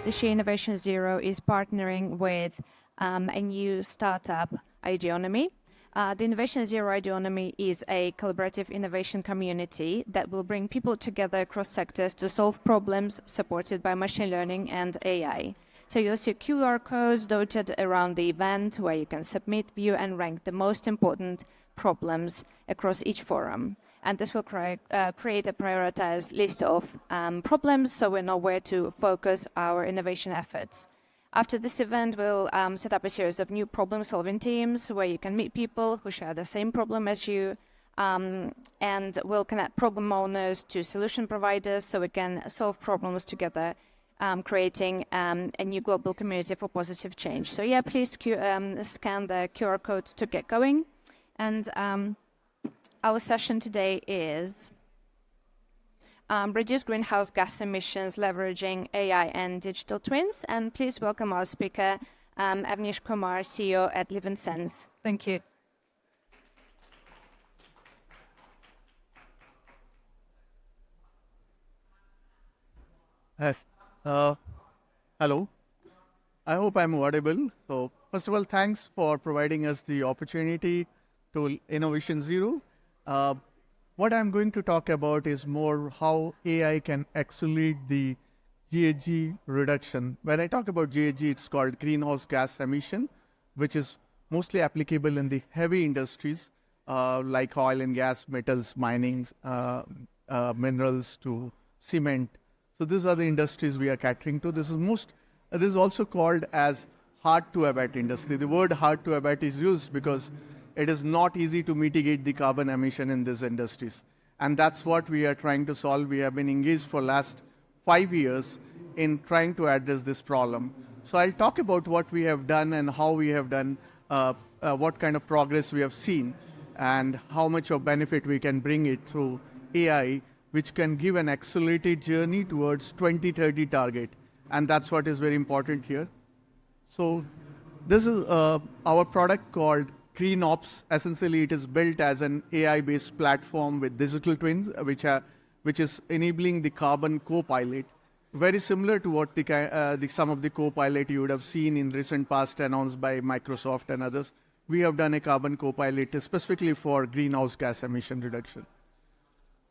This year, Innovation Zero is partnering with a new startup, Ideonomy. The Innovation Zero Ideonomy is a collaborative innovation community that will bring people together across sectors to solve problems supported by machine learning and AI. So you'll see QR codes dotted around the event where you can submit, view, and rank the most important problems across each forum. And this will create a prioritized list of problems so we know where to focus our innovation efforts. After this event, we'll set up a series of new problem-solving teams where you can meet people who share the same problem as you, and we'll connect problem owners to solution providers so we can solve problems together, creating a new global community for positive change. So yeah, please scan the QR code to get going. And our session today is reduce greenhouse gas emissions leveraging AI and digital twins. And please welcome our speaker, Avnish Kumar, CEO at LivNSense. Thank you. Yes. Hello. I hope I'm audible. So first of all, thanks for providing us the opportunity to Innovation Zero. What I'm going to talk about is more how AI can accelerate the GHG reduction. When I talk about GHG, it's called greenhouse gas emission, which is mostly applicable in the heavy industries like oil and gas, metals, mining, minerals to cement. So these are the industries we are catering to. This is also called as hard to abate industry. The word hard to abate is used because it is not easy to mitigate the carbon emission in these industries. And that's what we are trying to solve. We have been engaged for last 5 years in trying to address this problem. So I'll talk about what we have done and how we have done, what kind of progress we have seen, and how much of benefit we can bring it through AI, which can give an accelerated journey towards 2030 target. And that's what is very important here. So this is our product called GreenOps. Essentially, it is built as an AI-based platform with digital twins, which is enabling the carbon co-pilot. Very similar to what some of the co-pilot you would have seen in recent past announced by Microsoft and others. We have done a carbon co-pilot specifically for greenhouse gas emission reduction.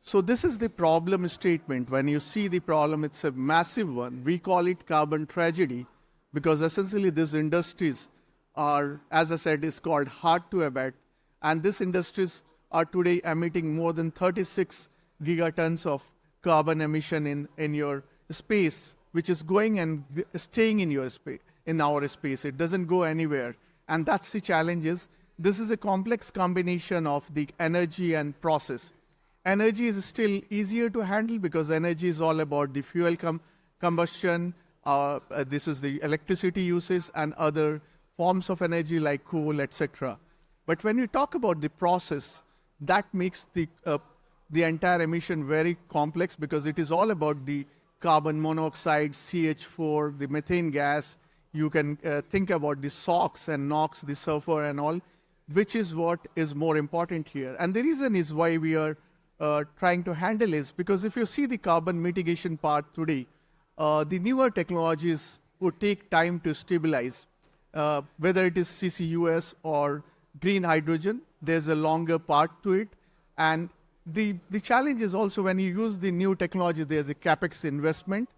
So this is the problem statement. When you see the problem, it's a massive one. We call it carbon tragedy because essentially these industries are, as I said, is called hard to abate. And these industries are today emitting more than 36 gigatons of carbon emission in your space, which is going and staying in your space, in our space. It doesn't go anywhere. And that's the challenge is, this is a complex combination of the energy and process. Energy is still easier to handle because energy is all about the fuel combustion. This is the electricity uses and other forms of energy like coal, etc. But when you talk about the process, that makes the entire emission very complex because it is all about the carbon monoxide, CH4, the methane gas. You can think about the SOx and NOx, the sulfur and all, which is what is more important here. And the reason is why we are trying to handle is because if you see the carbon mitigation part today, the newer technologies would take time to stabilize. Whether it is CCUS or green hydrogen, there's a longer part to it. And the challenge is also when you use the new technology, there's a capex investment.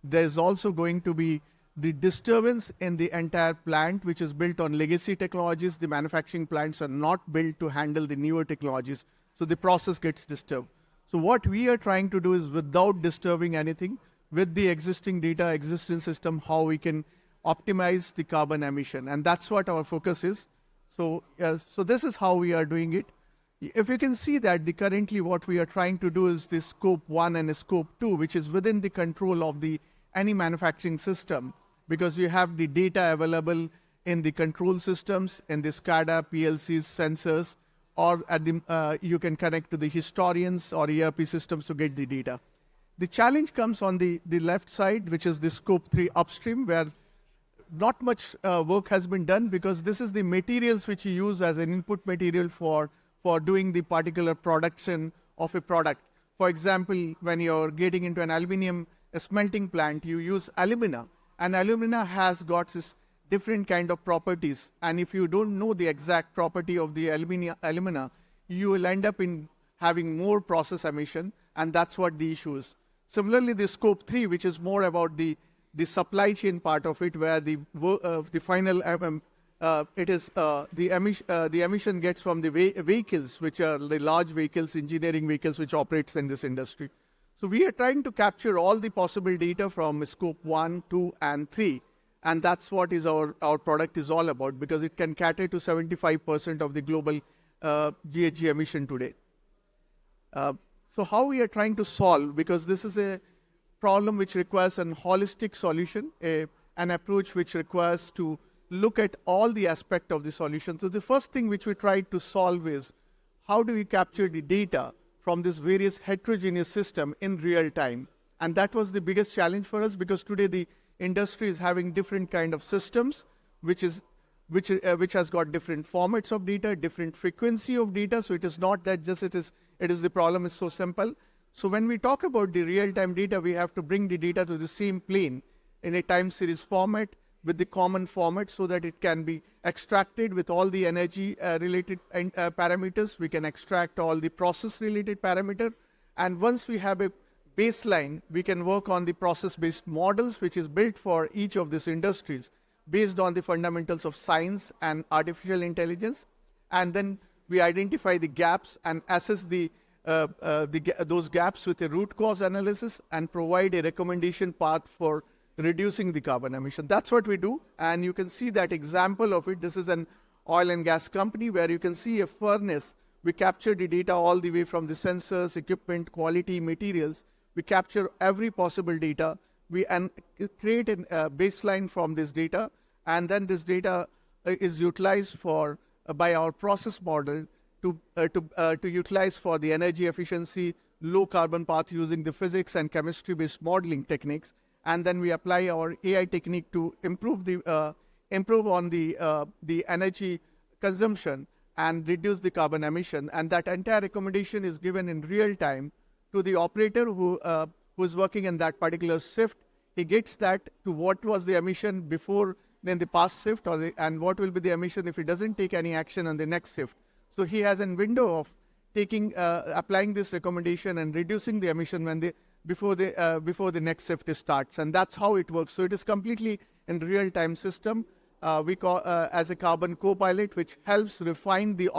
There's also going to be the disturbance in the entire plant, which is built on legacy technologies. The manufacturing plants are not built to handle the newer technologies. So the process gets disturbed. So what we are trying to do is without disturbing anything, with the existing data, existing system, how we can optimize the carbon emission. And that's what our focus is. So this is how we are doing it. If you can see that currently what we are trying to do is the scope 1 and scope 2, which is within the control of any manufacturing system, because you have the data available in the control systems, in the SCADA, PLCs, sensors, or you can connect to the historians or ERP systems to get the data. The challenge comes on the left side, which is the scope 3 upstream, where not much work has been done because this is the materials which you use as an input material for doing the particular production of a product. For example, when you're getting into an aluminum smelting plant, you use alumina. And alumina has got this different kind of properties. And if you don't know the exact property of the alumina, you will end up in having more process emission, and that's what the issue is. Similarly, the scope 3, which is more about the supply chain part of it, where the final the emission gets from the vehicles, which are the large vehicles, engineering vehicles, which operates in this industry. So we are trying to capture all the possible data from scope 1, 2, and 3. And that's what is our product is all about, because it can cater to 75% of the global GHG emission today. So how we are trying to solve, because this is a problem which requires an holistic solution, an approach which requires to look at all the aspect of the solution. So the first thing which we tried to solve is, how do we capture the data from this various heterogeneous system in real time? And that was the biggest challenge for us, because today the industry is having different kind of systems, which has got different formats of data, different frequency of data. So it is not that just it is the problem is so simple. So when we talk about the real-time data, we have to bring the data to the same plane in a time series format with the common format, so that it can be extracted with all the energy related parameters. We can extract all the process related parameter. And once we have a baseline, we can work on the process-based models, which is built for each of these industries based on the fundamentals of science and artificial intelligence. And then we identify the gaps and assess those gaps with a root cause analysis and provide a recommendation path for reducing the carbon emission. That's what we do. And you can see that example of it. This is an oil and gas company where you can see a furnace. We capture the data all the way from the sensors, equipment, quality, materials. We capture every possible data. We create a baseline from this data, and then this data is utilized by our process model to utilize for the energy efficiency, low carbon path using the physics and chemistry based modeling techniques. And then we apply our AI technique to improve on the energy consumption and reduce the carbon emission. And that entire recommendation is given in real time to the operator who is working in that particular shift. He gets that to what was the emission before then the past shift, and what will be the emission if he doesn't take any action on the next shift. So he has a window of applying this recommendation and reducing the emission before the next shift starts, and that's how it works. So it is completely in real-time system. We call as a carbon co-pilot, which helps refine the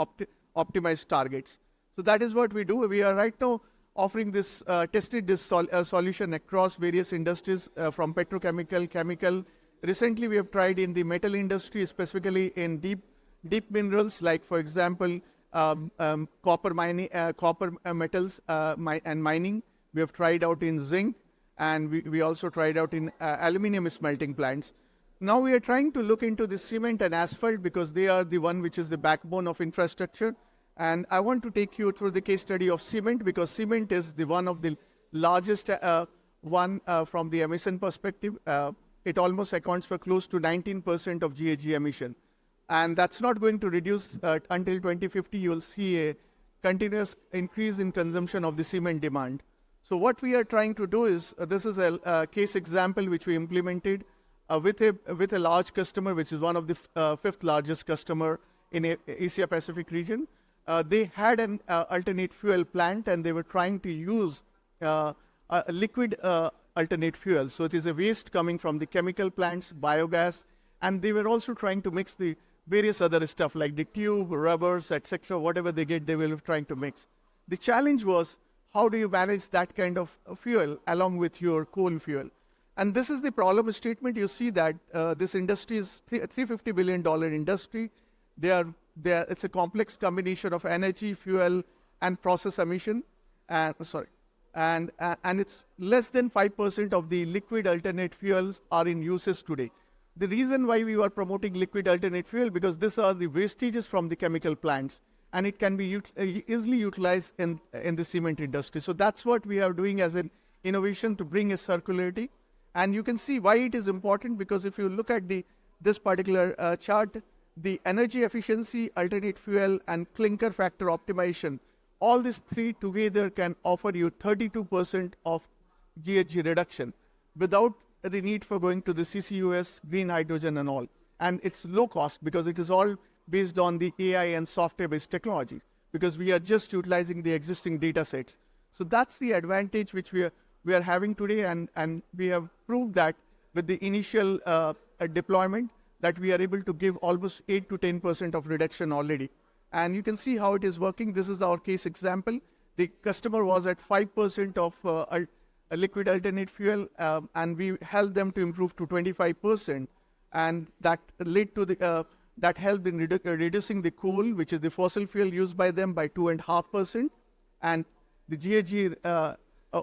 optimized targets. So that is what we do. We are right now offering this solution across various industries, from petrochemical, chemical. Recently, we have tried in the metal industry, specifically in deep minerals, like for example, copper metals and mining. We have tried out in zinc, and we also tried out in aluminum smelting plants. Now we are trying to look into the cement and asphalt, because they are the one which is the backbone of infrastructure. And I want to take you through the case study of cement, because cement is the one of the largest from the emission perspective. It almost accounts for close to 19% of GHG emission. And that's not going to reduce until 2050. You will see a continuous increase in consumption of the cement demand. So what we are trying to do is, this is a case example which we implemented with a large customer, which is one of the fifth largest customer in Asia Pacific region. They had an alternate fuel plant, and they were trying to use a liquid alternate fuel. So it is a waste coming from the chemical plants, biogas, and they were also trying to mix the various other stuff like the tube, rubbers, etc. Whatever they get, they were trying to mix. The challenge was, how do you manage that kind of fuel along with your coal fuel? And this is the problem statement. You see that this industry is $350 billion industry. It's a complex combination of energy, fuel, and process emission. And it's less than 5% of the liquid alternate fuels are in uses today. The reason why we were promoting liquid alternate fuel, because these are the wastages from the chemical plants, and it can be easily utilized in the cement industry. So that's what we are doing as an innovation to bring a circularity. And you can see why it is important, because if you look at this particular chart, the energy efficiency, alternate fuel, and clinker factor optimization, all these three together can offer you 32% of GHG reduction without the need for going to the CCUS, green hydrogen and all. And it's low cost because it is all based on the AI and software-based technology, because we are just utilizing the existing data sets. So that's the advantage which we are having today, and we have proved that with the initial deployment that we are able to give almost 8 to 10% of reduction already. And you can see how it is working. This is our case example. The customer was at 5% of a liquid alternate fuel, and we helped them to improve to 25%, and that led to the that helped in reducing the coal, which is the fossil fuel used by them, by 2.5%, and the GHG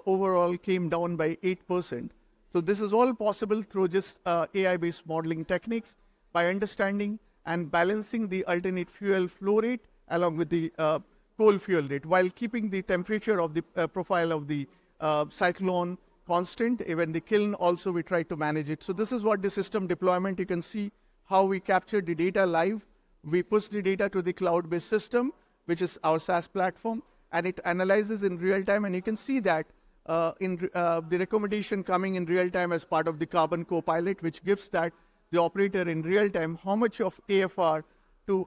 overall came down by 8%. So this is all possible through just AI-based modeling techniques, by understanding and balancing the alternate fuel flow rate along with the coal fuel rate, while keeping the temperature of the profile of the cyclone constant. Even the kiln also we try to manage it. So this is what the system deployment, you can see how we capture the data live. We push the data to the cloud-based system, which is our SaaS platform, and it analyzes in real time. And you can see that the recommendation coming in real time as part of the Carbon Copilot, which gives that the operator in real time how much of AFR to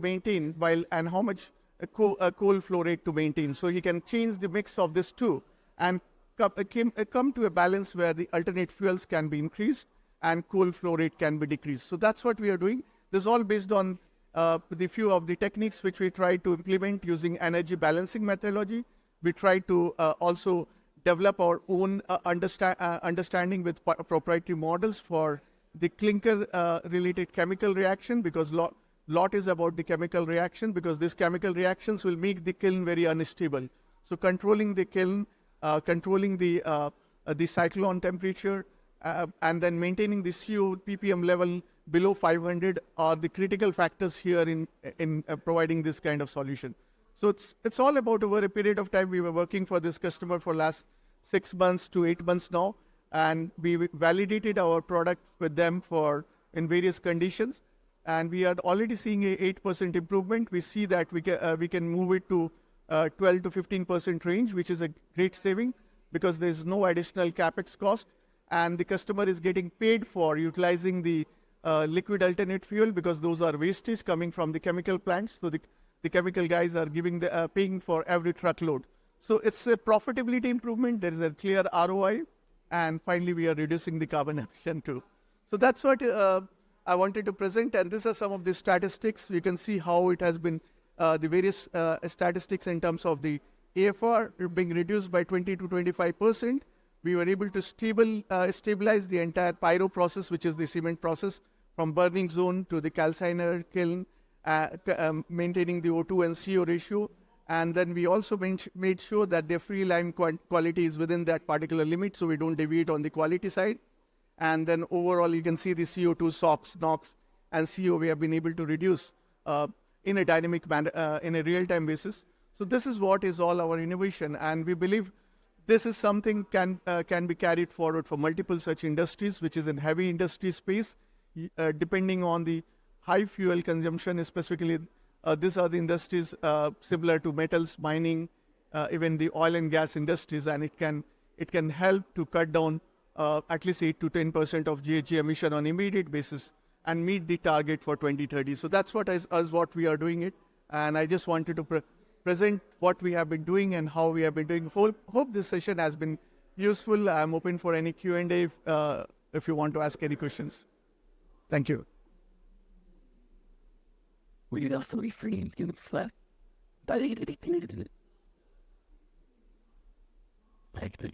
maintain, while and how much coal flow rate to maintain. So he can change the mix of this two and come to a balance where the alternate fuels can be increased and coal flow rate can be decreased. So that's what we are doing. This is all based on the few of the techniques which we try to implement using energy balancing methodology. We try to also develop our own understanding with proprietary models for the clinker related chemical reaction, because lot is about the chemical reaction, because these chemical reactions will make the kiln very unstable. So controlling the kiln, controlling the cyclone temperature, and then maintaining the CO ppm level below 500 are the critical factors here in providing this kind of solution. So it's all about over a period of time. We were working for this customer for last 6 months to 8 months now, and we validated our product with them in various conditions, and we are already seeing a 8% improvement. We see that we can move it to 12 to 15% range, which is a great saving because there is no additional capex cost, and the customer is getting paid for utilizing the liquid alternate fuel, because those are wastage coming from the chemical plants. So the chemical guys are paying for every truckload. So it's a profitability improvement. There is a clear ROI, and finally we are reducing the carbon emission too. So that's what I wanted to present, and these are some of the statistics. You can see how it has been the various statistics in terms of the AFR being reduced by 20 to 25%. We were able to stabilize the entire pyro process, which is the cement process, from burning zone to the calciner kiln, maintaining the O2 and CO ratio. And then we also made sure that the free lime quality is within that particular limit, so we don't deviate on the quality side. And then overall, you can see the CO2, SOx, NOx, and CO we have been able to reduce in a dynamic manner, in a real-time basis. So this is what is all our innovation, and we believe this is something can be carried forward for multiple such industries, which is in heavy industry space, depending on the high fuel consumption. Specifically, these are the industries similar to metals, mining, even the oil and gas industries, and it can help to cut down at least 8 to 10% of GHG emission on immediate basis and meet the target for 2030. So that's what we are doing it, and I just wanted to present what we have been doing and how we have been doing. Hope this session has been useful. I'm open for any Q&A if you want to ask any questions. Thank you. We are fully free in flat. Thank you.